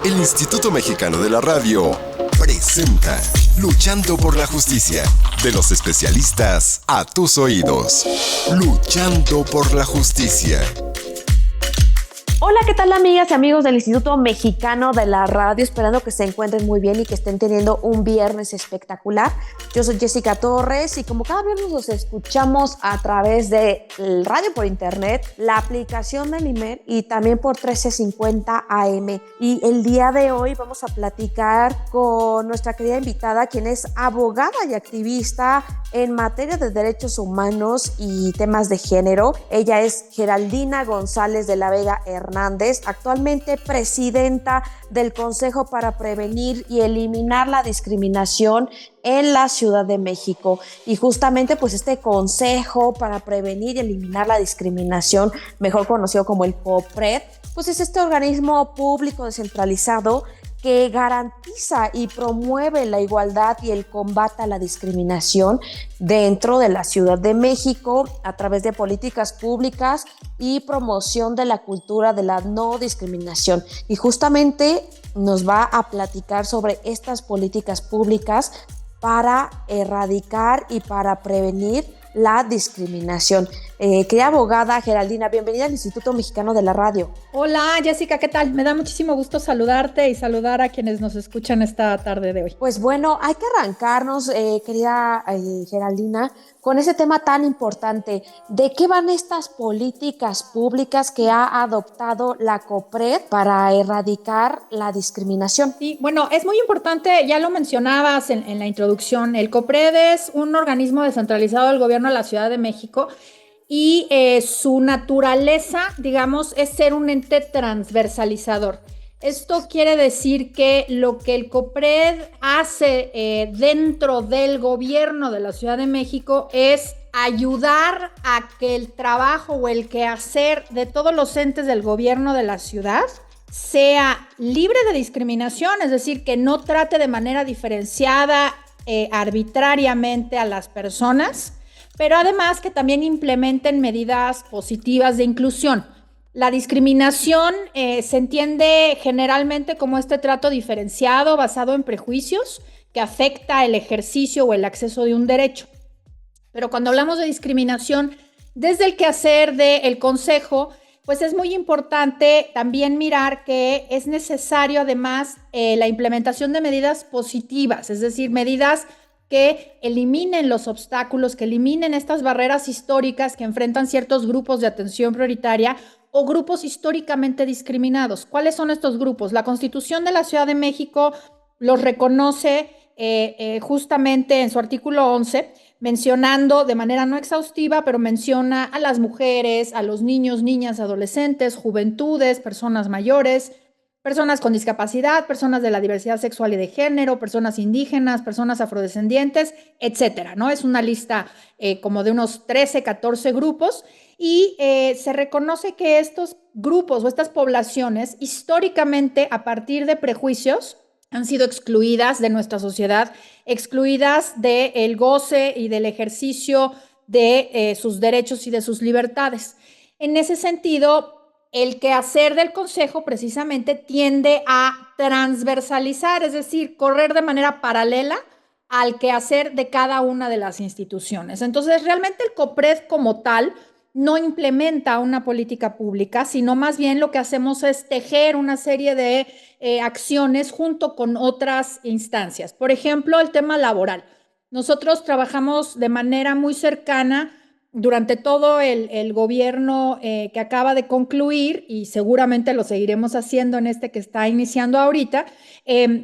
El Instituto Mexicano de la Radio presenta Luchando por la Justicia. De los especialistas a tus oídos. Luchando por la Justicia. Hola, ¿qué tal amigas y amigos del Instituto Mexicano de la Radio? Esperando que se encuentren muy bien y que estén teniendo un viernes espectacular. Yo soy Jessica Torres y como cada viernes los escuchamos a través de radio por internet, la aplicación del IMER y también por 1350 AM. Y el día de hoy vamos a platicar con nuestra querida invitada, quien es abogada y activista en materia de derechos humanos y temas de género. Ella es Geraldina González de la Vega Hernández, actualmente presidenta del Consejo para Prevenir y Eliminar la Discriminación en la Ciudad de México. Y justamente pues este Consejo para Prevenir y Eliminar la Discriminación, mejor conocido como el COPRED, pues es este organismo público descentralizado que garantiza y promueve la igualdad y el combate a la discriminación dentro de la Ciudad de México a través de políticas públicas y promoción de la cultura de la no discriminación. Y justamente nos va a platicar sobre estas políticas públicas para erradicar y para prevenir la discriminación. Querida abogada Geraldina, bienvenida al Instituto Mexicano de la Radio. Hola Jessica, ¿qué tal? Me da muchísimo gusto saludarte y saludar a quienes nos escuchan esta tarde de hoy. Pues bueno, hay que arrancarnos, querida Geraldina, con ese tema tan importante. ¿De qué van estas políticas públicas que ha adoptado la COPRED para erradicar la discriminación? Sí, bueno, es muy importante, ya lo mencionabas en la introducción, el COPRED es un organismo descentralizado del gobierno de la Ciudad de México y su naturaleza, digamos, es ser un ente transversalizador. Esto quiere decir que lo que el COPRED hace dentro del gobierno de la Ciudad de México es ayudar a que el trabajo o el quehacer de todos los entes del gobierno de la ciudad sea libre de discriminación, es decir, que no trate de manera diferenciada arbitrariamente a las personas, pero además que también implementen medidas positivas de inclusión. La discriminación se entiende generalmente como este trato diferenciado basado en prejuicios que afecta el ejercicio o el acceso de un derecho. Pero cuando hablamos de discriminación, desde el quehacer del Consejo, pues es muy importante también mirar que es necesario además la implementación de medidas positivas, es decir, medidas que eliminen los obstáculos, que eliminen estas barreras históricas que enfrentan ciertos grupos de atención prioritaria o grupos históricamente discriminados. ¿Cuáles son estos grupos? La Constitución de la Ciudad de México los reconoce justamente en su artículo 11, mencionando de manera no exhaustiva, pero menciona a las mujeres, a los niños, niñas, adolescentes, juventudes, personas mayores, personas con discapacidad, personas de la diversidad sexual y de género, personas indígenas, personas afrodescendientes, etcétera, ¿no? Es una lista como de unos 13, 14 grupos y se reconoce que estos grupos o estas poblaciones históricamente a partir de prejuicios han sido excluidas de nuestra sociedad, excluidas del goce y del ejercicio de sus derechos y de sus libertades. En ese sentido, el quehacer del Consejo precisamente tiende a transversalizar, es decir, correr de manera paralela al quehacer de cada una de las instituciones. Entonces, realmente el COPRED como tal no implementa una política pública, sino más bien lo que hacemos es tejer una serie de acciones junto con otras instancias. Por ejemplo, el tema laboral. Nosotros trabajamos de manera muy cercana durante todo el gobierno que acaba de concluir y seguramente lo seguiremos haciendo en este que está iniciando ahorita,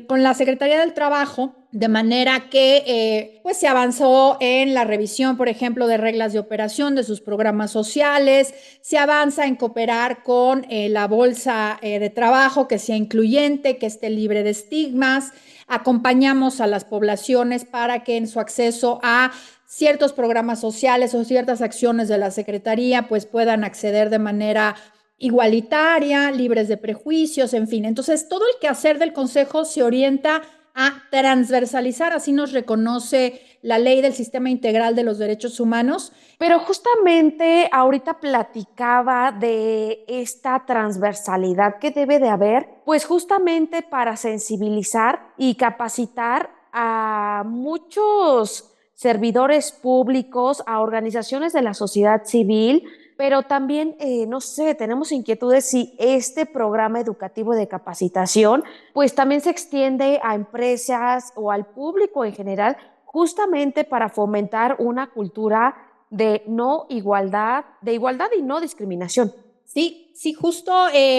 con la Secretaría del Trabajo, de manera que pues se avanzó en la revisión, por ejemplo, de reglas de operación de sus programas sociales, se avanza en cooperar con la bolsa de trabajo, que sea incluyente, que esté libre de estigmas, acompañamos a las poblaciones para que en su acceso a ciertos programas sociales o ciertas acciones de la Secretaría pues puedan acceder de manera igualitaria, libres de prejuicios, en fin. Entonces, todo el quehacer del Consejo se orienta a transversalizar, así nos reconoce la Ley del Sistema Integral de los Derechos Humanos. Pero justamente ahorita platicaba de esta transversalidad que debe de haber, pues justamente para sensibilizar y capacitar a muchos servidores públicos, a organizaciones de la sociedad civil, pero también, no sé, tenemos inquietudes si este programa educativo de capacitación, pues también se extiende a empresas o al público en general, justamente para fomentar una cultura de no igualdad, de igualdad y no discriminación. Sí, sí, justo,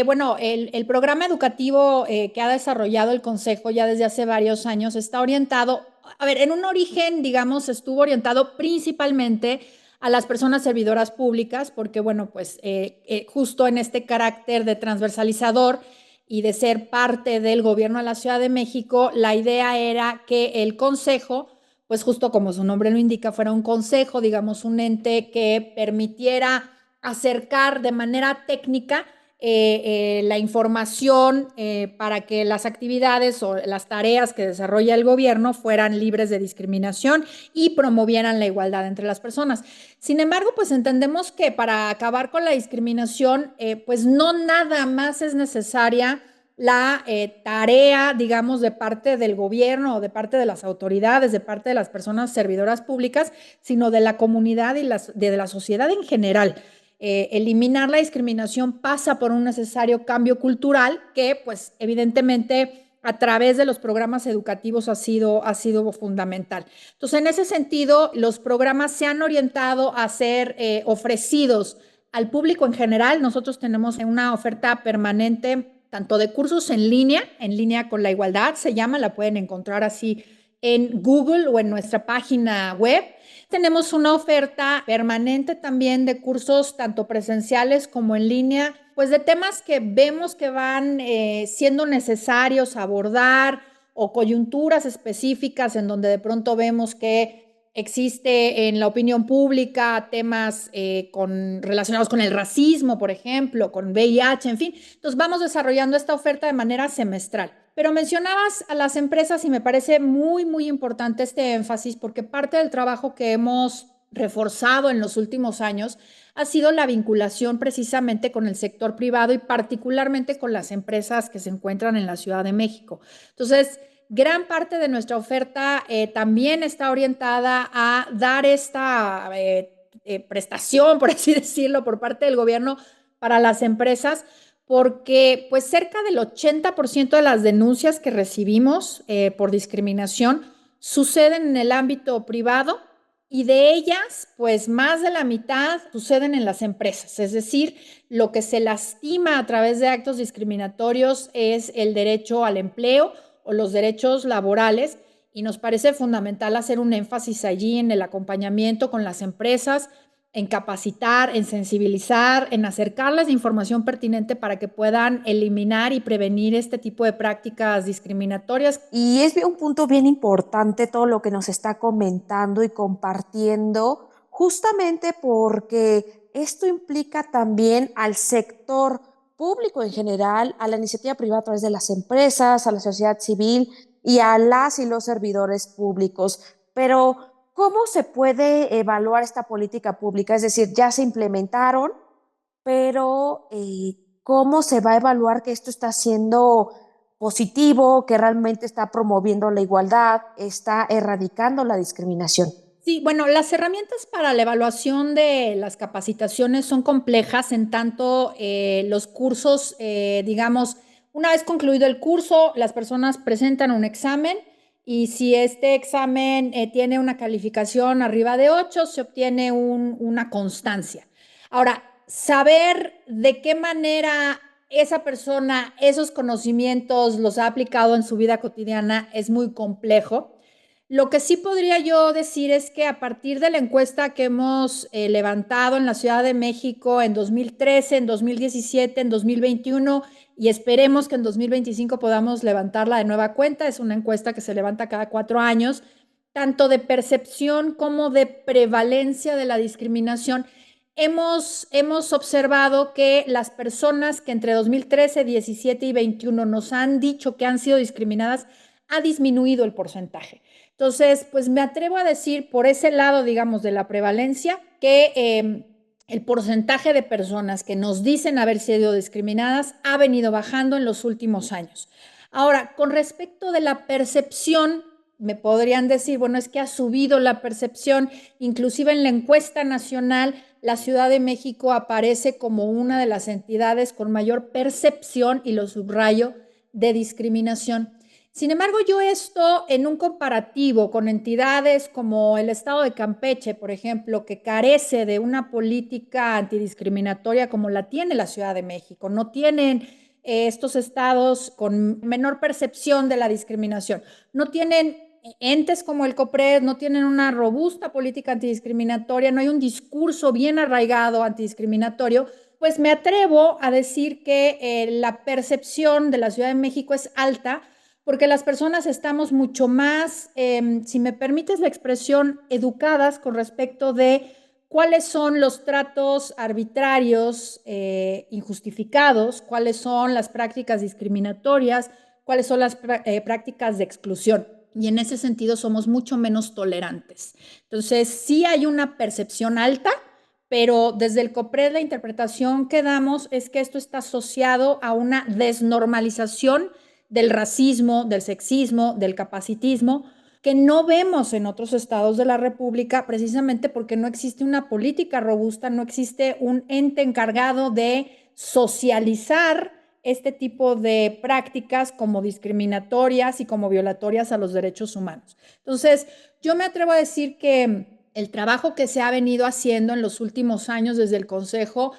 bueno, el programa educativo que ha desarrollado el Consejo ya desde hace varios años está orientado, a ver, en un origen, digamos, estuvo orientado principalmente a las personas servidoras públicas, porque, bueno, pues justo en este carácter de transversalizador y de ser parte del gobierno de la Ciudad de México, la idea era que el Consejo, pues justo como su nombre lo indica, fuera un consejo, digamos, un ente que permitiera acercar de manera técnica la información para que las actividades o las tareas que desarrolla el gobierno fueran libres de discriminación y promovieran la igualdad entre las personas. Sin embargo, pues entendemos que para acabar con la discriminación, pues no nada más es necesaria la tarea, digamos, de parte del gobierno o de parte de las autoridades, de parte de las personas servidoras públicas, sino de la comunidad y de la sociedad en general. Eliminar la discriminación pasa por un necesario cambio cultural que, pues, evidentemente, a través de los programas educativos ha sido fundamental. Entonces, en ese sentido, los programas se han orientado a ser ofrecidos al público en general. Nosotros tenemos una oferta permanente tanto de cursos en línea con la igualdad, se llama, la pueden encontrar así en Google o en nuestra página web. Tenemos una oferta permanente también de cursos tanto presenciales como en línea, pues de temas que vemos que van siendo necesarios abordar o coyunturas específicas en donde de pronto vemos que existe en la opinión pública temas relacionados con el racismo, por ejemplo, con VIH, en fin. Entonces vamos desarrollando esta oferta de manera semestral. Pero mencionabas a las empresas y me parece muy, muy importante este énfasis porque parte del trabajo que hemos reforzado en los últimos años ha sido la vinculación precisamente con el sector privado y particularmente con las empresas que se encuentran en la Ciudad de México. Entonces, gran parte de nuestra oferta también está orientada a dar esta prestación, por así decirlo, por parte del gobierno para las empresas, porque pues cerca del 80% de las denuncias que recibimos por discriminación suceden en el ámbito privado y de ellas, pues más de la mitad suceden en las empresas. Es decir, lo que se lastima a través de actos discriminatorios es el derecho al empleo o los derechos laborales y nos parece fundamental hacer un énfasis allí en el acompañamiento con las empresas, en capacitar, en sensibilizar, en acercarles información pertinente para que puedan eliminar y prevenir este tipo de prácticas discriminatorias. Y es un punto bien importante todo lo que nos está comentando y compartiendo, justamente porque esto implica también al sector público en general, a la iniciativa privada a través de las empresas, a la sociedad civil y a las y los servidores públicos. Pero ¿cómo se puede evaluar esta política pública? Es decir, ya se implementaron, pero ¿cómo se va a evaluar que esto está siendo positivo, que realmente está promoviendo la igualdad, está erradicando la discriminación? Sí, bueno, las herramientas para la evaluación de las capacitaciones son complejas en tanto los cursos, digamos, una vez concluido el curso, las personas presentan un examen y si este examen tiene una calificación arriba de 8, se obtiene una constancia. Ahora, saber de qué manera esa persona, esos conocimientos los ha aplicado en su vida cotidiana es muy complejo. Lo que sí podría yo decir es que a partir de la encuesta que hemos levantado en la Ciudad de México en 2013, en 2017, en 2021 y esperemos que en 2025 podamos levantarla de nueva cuenta, es una encuesta que se levanta cada 4 años, tanto de percepción como de prevalencia de la discriminación, hemos observado que las personas que entre 2013, 17 y 21 nos han dicho que han sido discriminadas ha disminuido el porcentaje. Entonces, pues me atrevo a decir por ese lado, digamos, de la prevalencia, que el porcentaje de personas que nos dicen haber sido discriminadas ha venido bajando en los últimos años. Ahora, con respecto de la percepción, me podrían decir, bueno, es que ha subido la percepción, inclusive en la encuesta nacional, la Ciudad de México aparece como una de las entidades con mayor percepción, y lo subrayo, de discriminación. Sin embargo, yo esto en un comparativo con entidades como el estado de Campeche, por ejemplo, que carece de una política antidiscriminatoria como la tiene la Ciudad de México, no tienen estos estados con menor percepción de la discriminación, no tienen entes como el COPRED, no tienen una robusta política antidiscriminatoria, no hay un discurso bien arraigado antidiscriminatorio, pues me atrevo a decir que la percepción de la Ciudad de México es alta, porque las personas estamos mucho más, si me permites la expresión, educadas con respecto de cuáles son los tratos arbitrarios, injustificados, cuáles son las prácticas discriminatorias, cuáles son las prácticas de exclusión. Y en ese sentido somos mucho menos tolerantes. Entonces, sí hay una percepción alta, pero desde el COPRED la interpretación que damos es que esto está asociado a una desnormalización del racismo, del sexismo, del capacitismo, que no vemos en otros estados de la República, precisamente porque no existe una política robusta, no existe un ente encargado de socializar este tipo de prácticas como discriminatorias y como violatorias a los derechos humanos. Entonces, yo me atrevo a decir que el trabajo que se ha venido haciendo en los últimos años desde el Consejo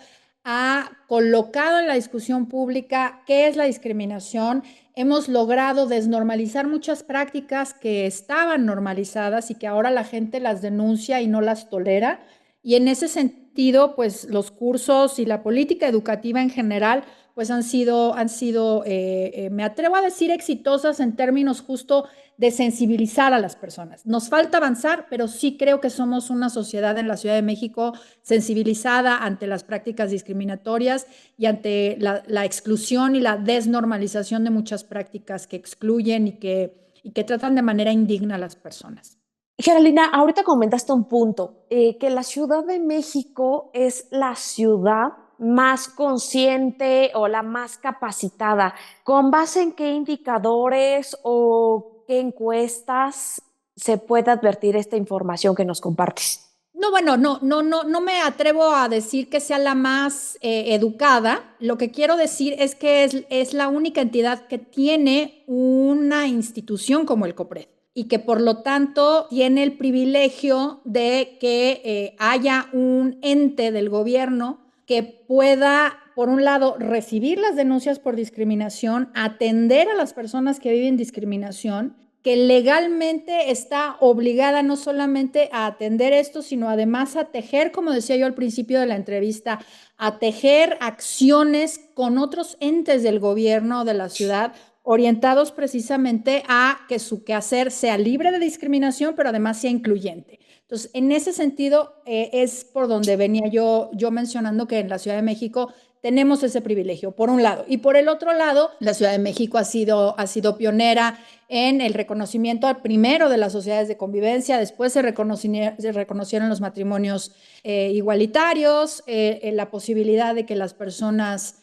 ha colocado en la discusión pública qué es la discriminación. Hemos logrado desnormalizar muchas prácticas que estaban normalizadas y que ahora la gente las denuncia y no las tolera. Y en ese sentido, pues los cursos y la política educativa en general, pues han sido me atrevo a decir, exitosas en términos justo de sensibilizar a las personas. Nos falta avanzar, pero sí creo que somos una sociedad en la Ciudad de México sensibilizada ante las prácticas discriminatorias y ante la exclusión y la desnormalización de muchas prácticas que excluyen y que tratan de manera indigna a las personas. Geraldina, ahorita comentaste un punto, que la Ciudad de México es la ciudad más consciente o la más capacitada. ¿Con base en qué indicadores o qué encuestas se puede advertir esta información que nos compartes? No, bueno, no me atrevo a decir que sea la más educada. Lo que quiero decir es que es la única entidad que tiene una institución como el COPRED y que por lo tanto tiene el privilegio de que haya un ente del gobierno que pueda, por un lado, recibir las denuncias por discriminación, atender a las personas que viven discriminación, que legalmente está obligada no solamente a atender esto, sino además a tejer, como decía yo al principio de la entrevista, a tejer acciones con otros entes del gobierno de la ciudad, orientados precisamente a que su quehacer sea libre de discriminación, pero además sea incluyente. Entonces, en ese sentido, es por donde venía yo mencionando que en la Ciudad de México tenemos ese privilegio, por un lado. Y por el otro lado, la Ciudad de México ha sido pionera en el reconocimiento primero de las sociedades de convivencia, después se reconocieron los matrimonios igualitarios, la posibilidad de que las personas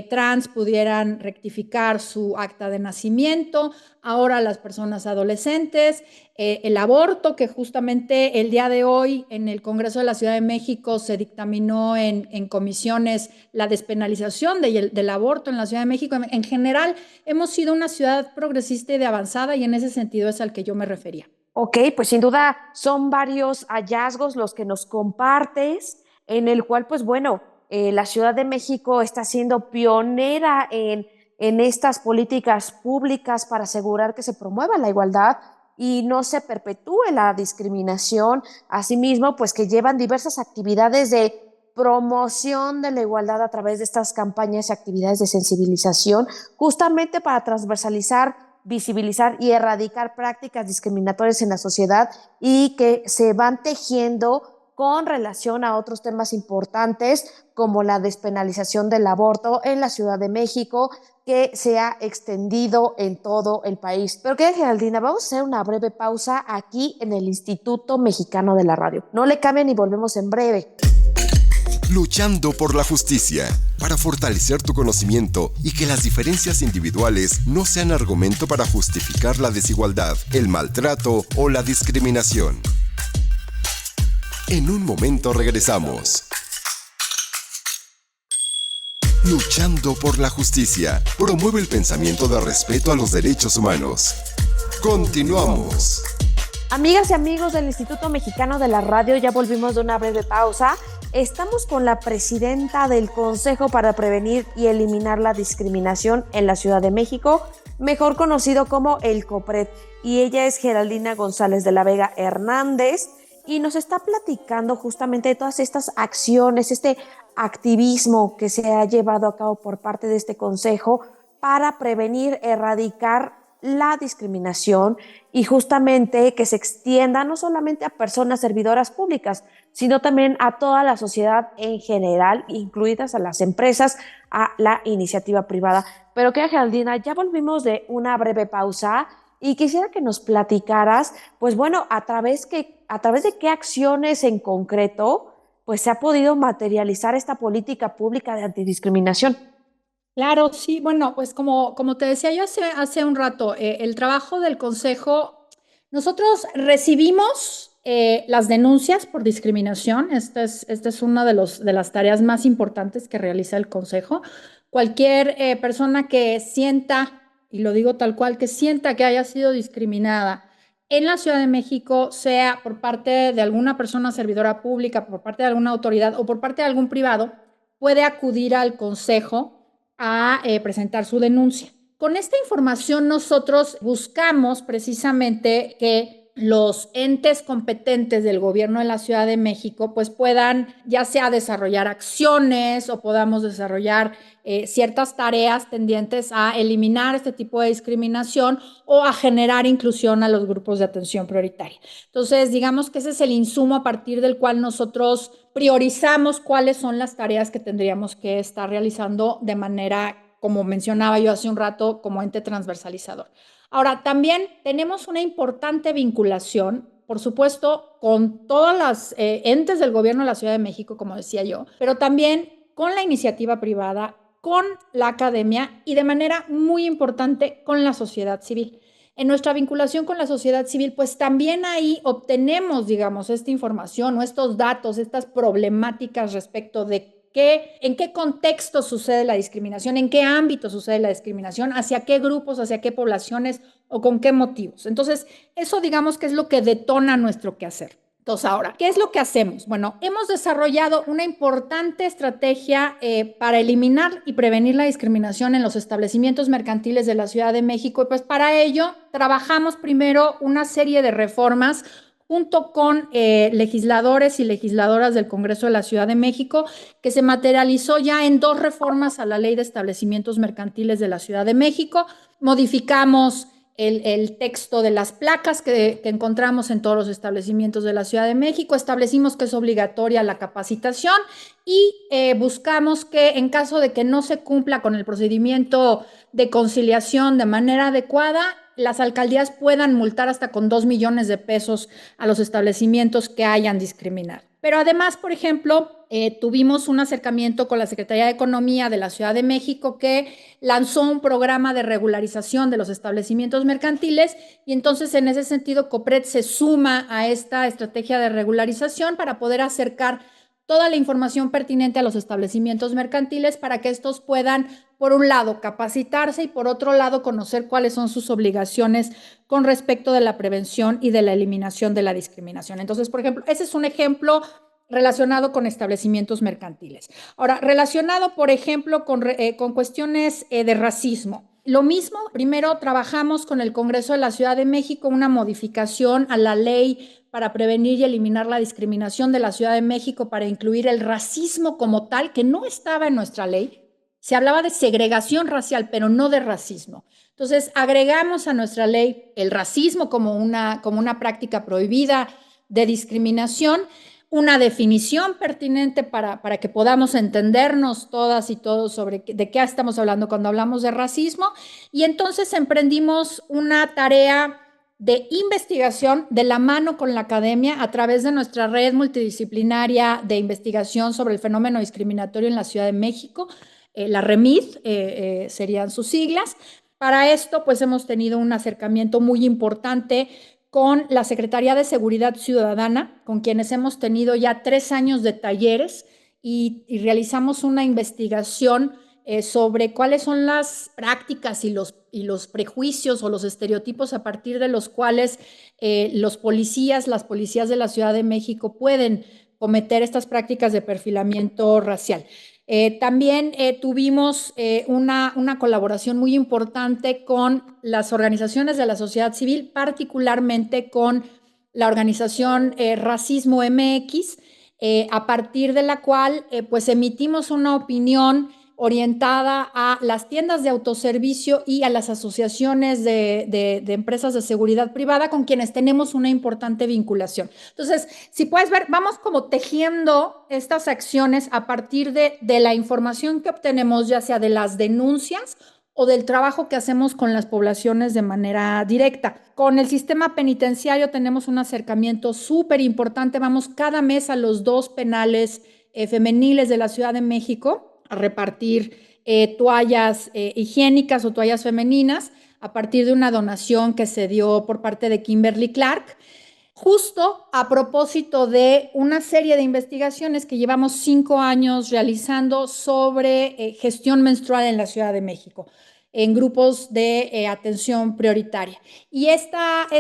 trans pudieran rectificar su acta de nacimiento, ahora las personas adolescentes, el aborto, que justamente el día de hoy en el Congreso de la Ciudad de México se dictaminó en comisiones la despenalización del aborto en la Ciudad de México. En general, hemos sido una ciudad progresista y de avanzada, y en ese sentido es al que yo me refería. Ok, pues sin duda son varios hallazgos los que nos compartes, en el cual, pues bueno, la Ciudad de México está siendo pionera en estas políticas públicas para asegurar que se promueva la igualdad y no se perpetúe la discriminación. Asimismo, pues que llevan diversas actividades de promoción de la igualdad a través de estas campañas y actividades de sensibilización, justamente para transversalizar, visibilizar y erradicar prácticas discriminatorias en la sociedad y que se van tejiendo con relación a otros temas importantes como la despenalización del aborto en la Ciudad de México, que se ha extendido en todo el país. Pero ¿qué, Geraldina? Vamos a hacer una breve pausa aquí en el Instituto Mexicano de la Radio. No le cambien y volvemos en breve. Luchando por la justicia, para fortalecer tu conocimiento y que las diferencias individuales no sean argumento para justificar la desigualdad, el maltrato o la discriminación. En un momento regresamos. Luchando por la justicia, promueve el pensamiento de respeto a los derechos humanos. Continuamos. Amigas y amigos del Instituto Mexicano de la Radio, ya volvimos de una breve pausa. Estamos con la presidenta del Consejo para Prevenir y Eliminar la Discriminación en la Ciudad de México, mejor conocido como el COPRED, y ella es Geraldina González de la Vega Hernández, y nos está platicando justamente de todas estas acciones, este activismo que se ha llevado a cabo por parte de este consejo para prevenir, erradicar la discriminación y justamente que se extienda no solamente a personas servidoras públicas, sino también a toda la sociedad en general, incluidas a las empresas, a la iniciativa privada. Pero que, Geraldina, ya volvimos de una breve pausa y quisiera que nos platicaras, pues bueno, a través de qué acciones en concreto pues se ha podido materializar esta política pública de antidiscriminación. Claro, sí, bueno, pues como te decía yo hace un rato, el trabajo del Consejo, nosotros recibimos las denuncias por discriminación. Esta es una de las tareas más importantes que realiza el Consejo. Cualquier persona que sienta, y lo digo tal cual, que sienta que haya sido discriminada en la Ciudad de México, sea por parte de alguna persona servidora pública, por parte de alguna autoridad o por parte de algún privado, puede acudir al Consejo a presentar su denuncia. Con esta información nosotros buscamos precisamente que los entes competentes del gobierno de la Ciudad de México pues puedan ya sea desarrollar acciones o podamos desarrollar ciertas tareas tendientes a eliminar este tipo de discriminación o a generar inclusión a los grupos de atención prioritaria. Entonces, digamos que ese es el insumo a partir del cual nosotros priorizamos cuáles son las tareas que tendríamos que estar realizando de manera, como mencionaba yo hace un rato, como ente transversalizador. Ahora, también tenemos una importante vinculación, por supuesto, con todas las entes del gobierno de la Ciudad de México, como decía yo, pero también con la iniciativa privada, con la academia y de manera muy importante con la sociedad civil. En nuestra vinculación con la sociedad civil, pues también ahí obtenemos, digamos, esta información o estos datos, estas problemáticas respecto de en qué contexto sucede la discriminación, en qué ámbito sucede la discriminación, hacia qué grupos, hacia qué poblaciones o con qué motivos. Entonces, eso digamos que es lo que detona nuestro quehacer. Entonces, ahora, ¿qué es lo que hacemos? Bueno, hemos desarrollado una importante estrategia para eliminar y prevenir la discriminación en los establecimientos mercantiles de la Ciudad de México. Y pues para ello trabajamos primero una serie de reformas junto con legisladores y legisladoras del Congreso de la Ciudad de México, que se materializó ya en 2 reformas a la Ley de Establecimientos Mercantiles de la Ciudad de México. Modificamos el texto de las placas que encontramos en todos los establecimientos de la Ciudad de México, establecimos que es obligatoria la capacitación y buscamos que en caso de que no se cumpla con el procedimiento de conciliación de manera adecuada, las alcaldías puedan multar hasta con 2 millones de pesos a los establecimientos que hayan discriminado. Pero además, por ejemplo, tuvimos un acercamiento con la Secretaría de Economía de la Ciudad de México que lanzó un programa de regularización de los establecimientos mercantiles y entonces en ese sentido COPRED se suma a esta estrategia de regularización para poder acercar toda la información pertinente a los establecimientos mercantiles para que estos puedan, por un lado, capacitarse y por otro lado, conocer cuáles son sus obligaciones con respecto de la prevención y de la eliminación de la discriminación. Entonces, por ejemplo, ese es un ejemplo relacionado con establecimientos mercantiles. Ahora, relacionado, por ejemplo, con cuestiones de racismo. Lo mismo, primero trabajamos con el Congreso de la Ciudad de México una modificación a la ley para prevenir y eliminar la discriminación de la Ciudad de México para incluir el racismo como tal, que no estaba en nuestra ley. Se hablaba de segregación racial, pero no de racismo. Entonces, agregamos a nuestra ley el racismo como una práctica prohibida de discriminación. una definición pertinente para que podamos entendernos todas y todos sobre de qué estamos hablando cuando hablamos de racismo. Y entonces emprendimos una tarea de investigación de la mano con la academia a través de nuestra red multidisciplinaria de investigación sobre el fenómeno discriminatorio en la Ciudad de México, la REMID, serían sus siglas. Para esto, pues hemos tenido un acercamiento muy importante con la Secretaría de Seguridad Ciudadana, con quienes hemos tenido ya 3 años de talleres y realizamos una investigación sobre cuáles son las prácticas y los prejuicios o los estereotipos a partir de los cuales las policías de la Ciudad de México pueden cometer estas prácticas de perfilamiento racial. También tuvimos una colaboración muy importante con las organizaciones de la sociedad civil, particularmente con la organización Racismo MX, a partir de la cual pues emitimos una opinión orientada a las tiendas de autoservicio y a las asociaciones de empresas de seguridad privada con quienes tenemos una importante vinculación. Entonces, si puedes ver, vamos como tejiendo estas acciones a partir de la información que obtenemos, ya sea de las denuncias o del trabajo que hacemos con las poblaciones de manera directa. Con el sistema penitenciario tenemos un acercamiento súper importante. Vamos cada mes a los 2 penales femeniles de la Ciudad de México a repartir toallas higiénicas o toallas femeninas a partir de una donación que se dio por parte de Kimberly Clark, justo a propósito de una serie de investigaciones que llevamos 5 años realizando sobre gestión menstrual en la Ciudad de México, en grupos de atención prioritaria. Y estas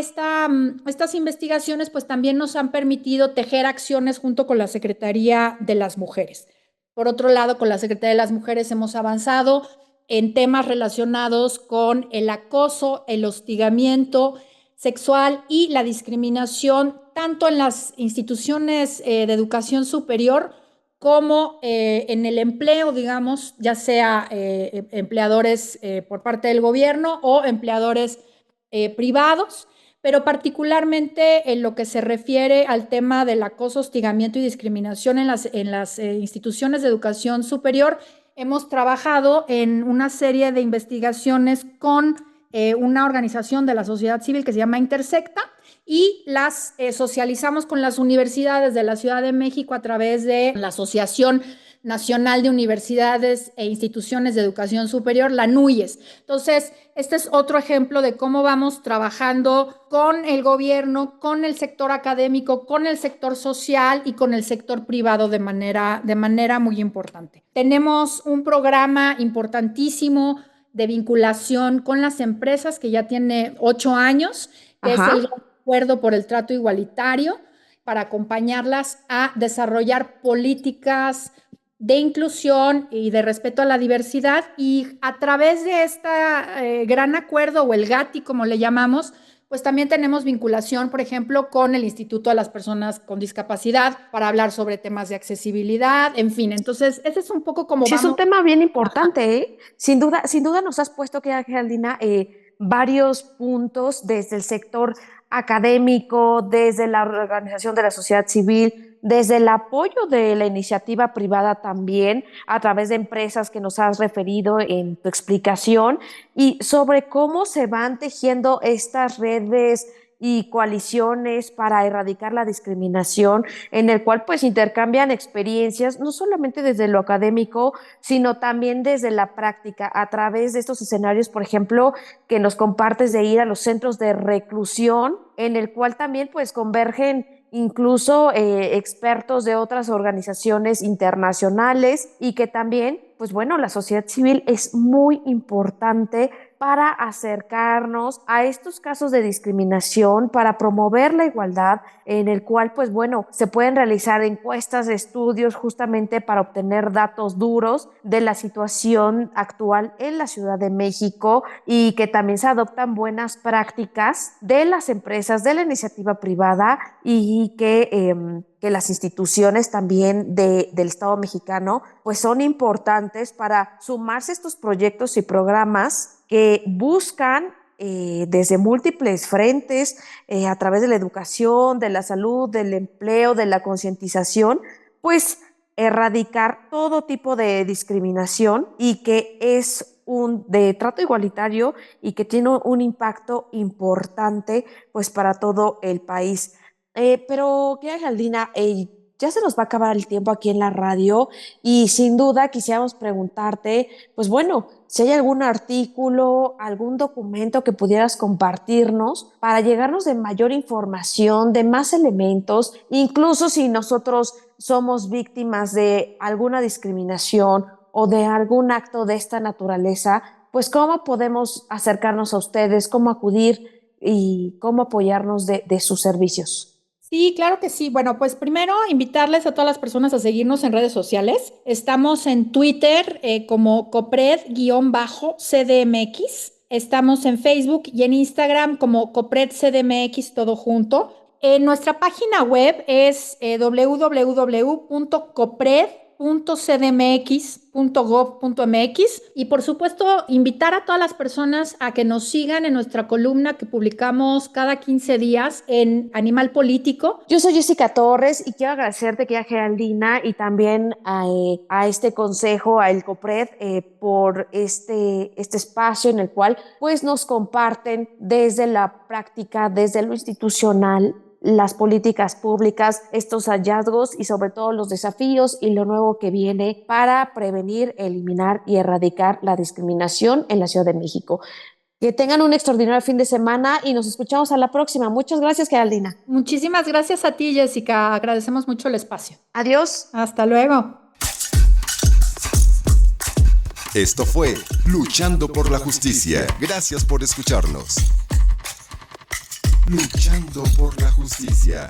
investigaciones pues también nos han permitido tejer acciones junto con la Secretaría de las Mujeres. Por otro lado, con la Secretaría de las Mujeres hemos avanzado en temas relacionados con el acoso, el hostigamiento sexual y la discriminación, tanto en las instituciones de educación superior como en el empleo, digamos, ya sea empleadores por parte del gobierno o empleadores privados, pero particularmente en lo que se refiere al tema del acoso, hostigamiento y discriminación en las instituciones de educación superior, hemos trabajado en una serie de investigaciones con una organización de la sociedad civil que se llama Intersecta y las socializamos con las universidades de la Ciudad de México a través de la Asociación Nacional de Universidades e Instituciones de Educación Superior, la NUYES. Entonces, este es otro ejemplo de cómo vamos trabajando con el gobierno, con el sector académico, con el sector social y con el sector privado de manera muy importante. Tenemos un programa importantísimo de vinculación con las empresas que ya tiene 8 años, que es el Acuerdo por el Trato Igualitario, para acompañarlas a desarrollar políticas de inclusión y de respeto a la diversidad, y a través de este gran acuerdo, o el GATI como le llamamos, pues también tenemos vinculación, por ejemplo, con el Instituto de las Personas con Discapacidad para hablar sobre temas de accesibilidad, en fin. Entonces, ese es un poco como sí, vamos. Es un tema bien importante, ¿eh? Sin duda nos has puesto, que Geraldina, varios puntos desde el sector académico, desde la organización de la sociedad civil, desde el apoyo de la iniciativa privada también, a través de empresas que nos has referido en tu explicación, y sobre cómo se van tejiendo estas redes y coaliciones para erradicar la discriminación, en el cual pues intercambian experiencias, no solamente desde lo académico, sino también desde la práctica, a través de estos escenarios, por ejemplo, que nos compartes de ir a los centros de reclusión, en el cual también pues convergen incluso expertos de otras organizaciones internacionales, y que también, pues bueno, la sociedad civil es muy importante para acercarnos a estos casos de discriminación, para promover la igualdad, en el cual, pues bueno, se pueden realizar encuestas, estudios, justamente para obtener datos duros de la situación actual en la Ciudad de México, y que también se adoptan buenas prácticas de las empresas, de la iniciativa privada, y que las instituciones también del Estado mexicano pues son importantes para sumarse a estos proyectos y programas que buscan desde múltiples frentes, a través de la educación, de la salud, del empleo, de la concientización, pues erradicar todo tipo de discriminación y que es de trato igualitario y que tiene un impacto importante pues para todo el país. Pero, querida Geraldina, ya se nos va a acabar el tiempo aquí en la radio y sin duda quisiéramos preguntarte, pues bueno, si hay algún artículo, algún documento que pudieras compartirnos para llegarnos de mayor información, de más elementos, incluso si nosotros somos víctimas de alguna discriminación o de algún acto de esta naturaleza, pues cómo podemos acercarnos a ustedes, cómo acudir y cómo apoyarnos de sus servicios. Sí, claro que sí. Bueno, pues primero invitarles a todas las personas a seguirnos en redes sociales. Estamos en Twitter como Copred-CDMX. Estamos en Facebook y en Instagram como Copred-CDMX, todo junto. Nuestra página web es www.copred.cdmx.gov.mx y por supuesto invitar a todas las personas a que nos sigan en nuestra columna que publicamos cada 15 días en Animal Político. Yo soy Jessica Torres y quiero agradecerte, querida Geraldina, y también a este consejo, a El Copred, por este espacio en el cual pues nos comparten desde la práctica, desde lo institucional, las políticas públicas, estos hallazgos y sobre todo los desafíos y lo nuevo que viene para prevenir, eliminar y erradicar la discriminación en la Ciudad de México. Que tengan un extraordinario fin de semana y nos escuchamos a la próxima. Muchas gracias, Geraldina. Muchísimas gracias a ti, Jessica. Agradecemos mucho el espacio. Adiós. Hasta luego. Esto fue Luchando por la Justicia. Gracias por escucharnos. Luchando por la Justicia.